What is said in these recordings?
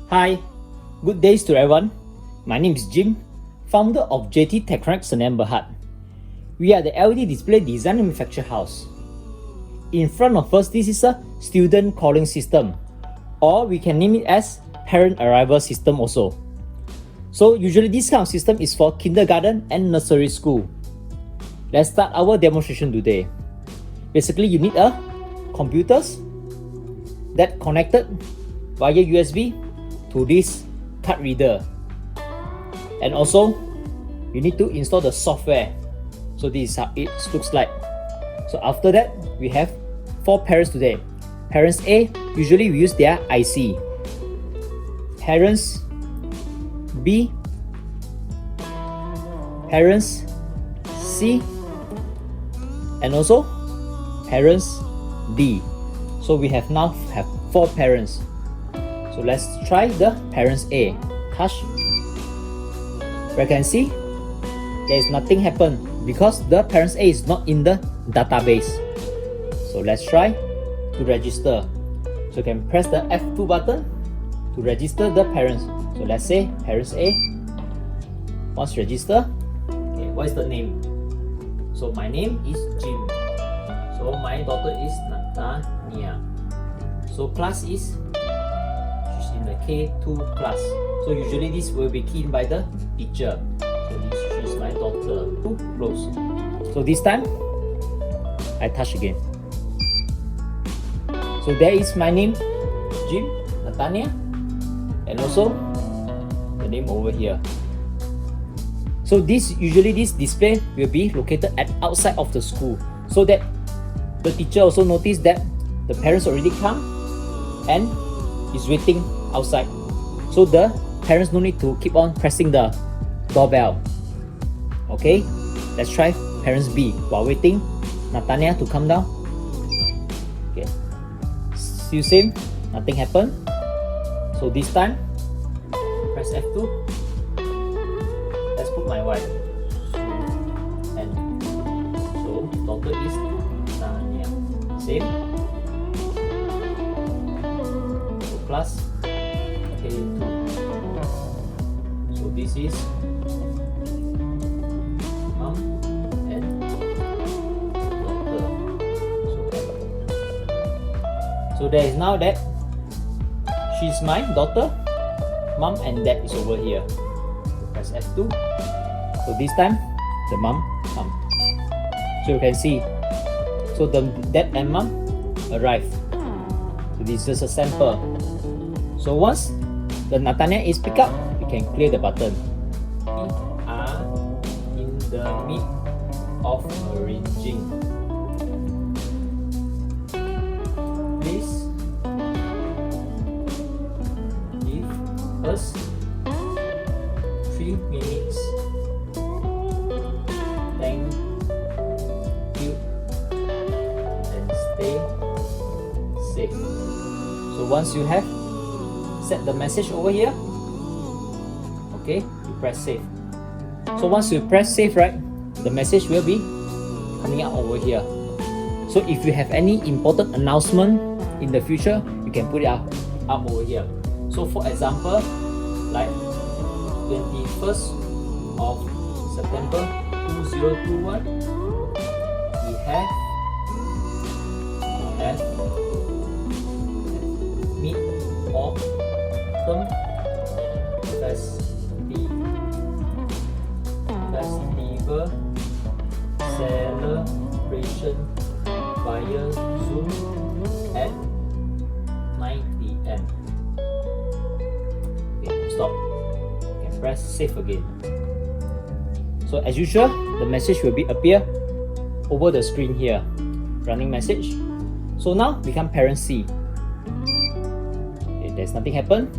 Hi, good days to everyone. My name is Jim, founder of JT Techtronics Senayan Berhad. We are the LED display design and manufacture house. In front of us, this is a student calling system, or we can name it as parent arrival system also. So usually this kind of system is for kindergarten and nursery school. Let's start our demonstration today. Basically, you need a computers that connected via USB to this card reader, and also you need to install the software. So this is how it looks like. So after that, we have 4 parents today. Parents A, usually we use their IC. Parents B, parents C, and also parents D. So we have now 4 parents. So let's try the parents A. Touch. Where can see there is nothing happen because the parents A is not in the database. So let's try to register. So you can press the F2 button to register the parents. So let's say parents A. Once register, okay, what is the name? So my name is Jim. So my daughter is Natania. So class is, she's in the K2 class. So usually this will be keyed by the teacher. So this is my daughter. Close. So this time, I touch again. So there is my name, Jim, Natania, and also the name over here. So this display will be located at outside of the school, so that the teacher also notice that the parents already come and is waiting outside. So the parents no need to keep on pressing the doorbell. Okay, let's try parents B while waiting Natania to come down. Okay, still same, nothing happened. So this time, press F2. Let's put my wife. And so daughter is Natania. Same. So class K2. So this is mom and daughter. So there is now that she's my daughter, mom and dad is over here. Press F2. So this time the mom come. So you can see, so the dad and mom arrive. So this is a sample. So once the Natania is picked up, we can clear the button. We are in the mid of arranging. Please give us 3 minutes. Thank you and stay safe. So once you have set the message over here, okay, you press save. So once you press save, right, the message will be coming out over here. So if you have any important announcement in the future, you can put it up over here. So for example, like 21st of September 2021, we have Mid-Autumn Festival Celebration via Zoom at 9 PM. Okay, stop. You can press save again. So as usual, the message will be appear over the screen here. Running message. So now become parent C. Okay, there's nothing happen.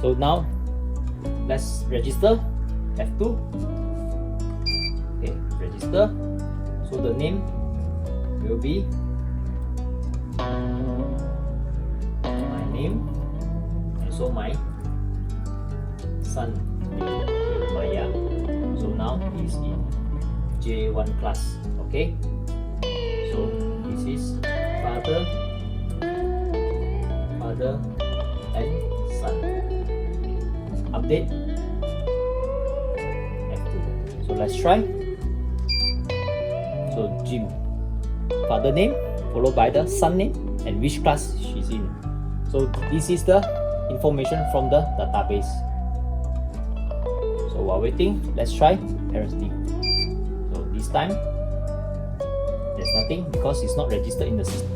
So now let's register. F2. Okay, register. So the name will be my name, and so my son name, Maya. So now he's in J1 class. Okay. So this is father and son. update F2. So let's try. So Jim, father name followed by the son name and which class she's in. So this is the information from the database. So while waiting, let's try parents name. So this time there's nothing because it's not registered in the system.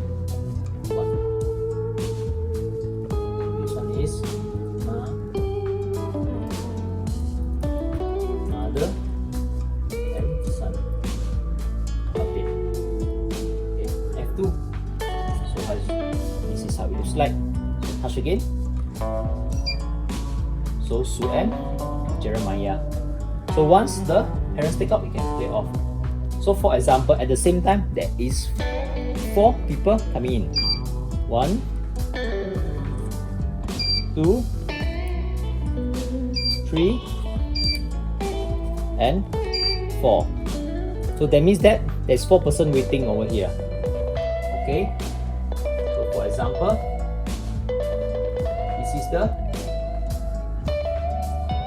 This one is mother and son. Update. Okay, F2. So this is how it looks like. So touch again. So Sue and Jeremiah. So once the parents take out, we can clear off. So for example, at the same time, there is 4 people coming in. 1, 2, 3, and 4. So that means that there's 4 person waiting over here. Okay. So for example, this is the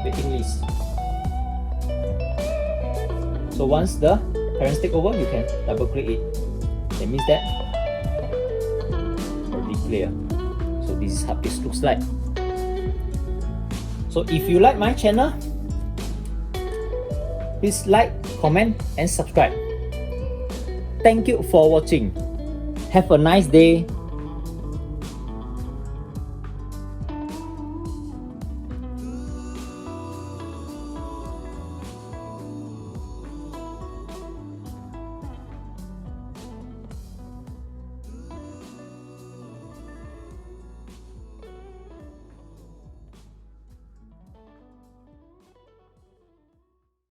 waiting list. So once the parents take over, you can double click it. That means that already clear. So this is how this looks like. So if you like my channel, please like, comment and subscribe. Thank you for watching. Have a nice day.